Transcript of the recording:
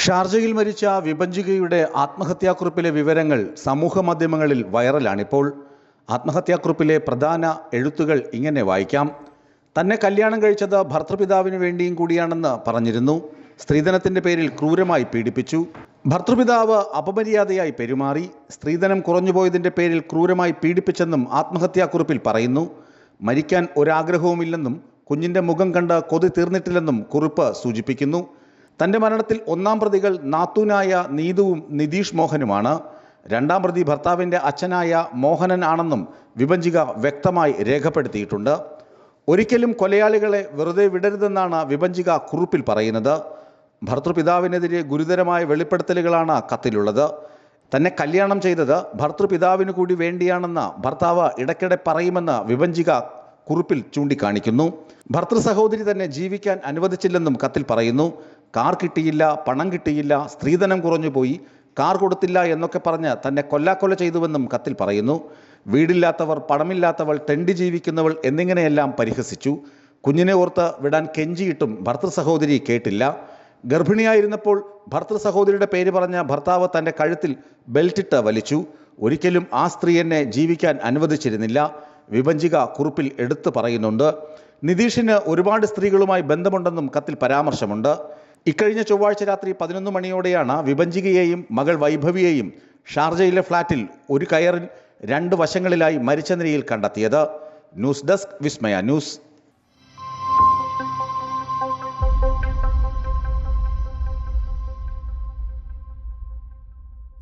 ഷാർജയിൽ മരിച്ച വിഭജികയുടെ ആത്മഹത്യാക്കുറിപ്പിലെ വിവരങ്ങൾ സമൂഹ മാധ്യമങ്ങളിൽ വൈറലാണിപ്പോൾ. ആത്മഹത്യാക്കുറിപ്പിലെ പ്രധാന എഴുത്തുകൾ ഇങ്ങനെ വായിക്കാം. തന്നെ കല്യാണം കഴിച്ചത് ഭർത്തൃപിതാവിന് വേണ്ടിയും കൂടിയാണെന്ന് പറഞ്ഞിരുന്നു. സ്ത്രീധനത്തിൻ്റെ പേരിൽ ക്രൂരമായി പീഡിപ്പിച്ചു. ഭർത്തൃപിതാവ് അപമര്യാദയായി പെരുമാറി. സ്ത്രീധനം കുറഞ്ഞുപോയതിൻ്റെ പേരിൽ ക്രൂരമായി പീഡിപ്പിച്ചെന്നും ആത്മഹത്യാക്കുറിപ്പിൽ പറയുന്നു. മരിക്കാൻ ഒരാഗ്രഹവുമില്ലെന്നും കുഞ്ഞിൻ്റെ മുഖം കണ്ട് കൊതി തീർന്നിട്ടില്ലെന്നും കുറിപ്പ് സൂചിപ്പിക്കുന്നു. തൻ്റെ മരണത്തിൽ ഒന്നാം പ്രതികൾ നാത്തൂനായ നീതുവും നിതീഷ് മോഹനുമാണ്. രണ്ടാം പ്രതി ഭർത്താവിൻ്റെ അച്ഛനായ മോഹനൻ ആണെന്നും വിഭജിക വ്യക്തമായി രേഖപ്പെടുത്തിയിട്ടുണ്ട്. ഒരിക്കലും കൊലയാളികളെ വെറുതെ വിടരുതെന്നാണ് വിഭജിക കുറിപ്പിൽ പറയുന്നത്. ഭർത്തൃപിതാവിനെതിരെ ഗുരുതരമായ വെളിപ്പെടുത്തലുകളാണ് കത്തിലുള്ളത്. തന്നെ കല്യാണം ചെയ്തത് ഭർത്തൃപിതാവിന് കൂടി വേണ്ടിയാണെന്ന് ഭർത്താവ് ഇടയ്ക്കിടെ പറയുമെന്ന് വിഭജിക കുറിപ്പിൽ ചൂണ്ടിക്കാണിക്കുന്നു. ഭർത്തൃ സഹോദരി തന്നെ ജീവിക്കാൻ അനുവദിച്ചില്ലെന്നും കത്തിൽ പറയുന്നു. കാർ കിട്ടിയില്ല, പണം കിട്ടിയില്ല, സ്ത്രീധനം കുറഞ്ഞുപോയി, കാർ കൊടുത്തില്ല എന്നൊക്കെ പറഞ്ഞ് തന്നെ കൊല്ലാക്കൊല ചെയ്തുവെന്നും കത്തിൽ പറയുന്നു. വീടില്ലാത്തവർ, പണമില്ലാത്തവൾ, തെണ്ടി ജീവിക്കുന്നവൾ എന്നിങ്ങനെയെല്ലാം പരിഹസിച്ചു. കുഞ്ഞിനെ ഓർത്ത് വിടാൻ കെഞ്ചിയിട്ടും ഭർത്തൃ സഹോദരി കേട്ടില്ല. ഗർഭിണിയായിരുന്നപ്പോൾ ഭർത്തൃ സഹോദരിയുടെ പേര് പറഞ്ഞ ഭർത്താവ് തൻ്റെ കഴുത്തിൽ ബെൽറ്റിട്ട് വലിച്ചു. ഒരിക്കലും ആ സ്ത്രീ എന്നെ ജീവിക്കാൻ അനുവദിച്ചിരുന്നില്ല, വിഭജിക കുറിപ്പിൽ എടുത്തു പറയുന്നുണ്ട്. നിതീഷിന് ഒരുപാട് സ്ത്രീകളുമായി ബന്ധമുണ്ടെന്നും കത്തിൽ പരാമർശമുണ്ട്. ഇക്കഴിഞ്ഞ ചൊവ്വാഴ്ച രാത്രി 11 മണിയോടെയാണ് വിഭജികയെയും മകൾ വൈഭവിയെയും ഷാർജയിലെ ഫ്ളാറ്റിൽ ഒരു കയറിൽ 2 വശങ്ങളിലായി മരിച്ച നിലയിൽ കണ്ടെത്തിയത്. ന്യൂസ് ഡെസ്ക്, വിസ്മയ ന്യൂസ്.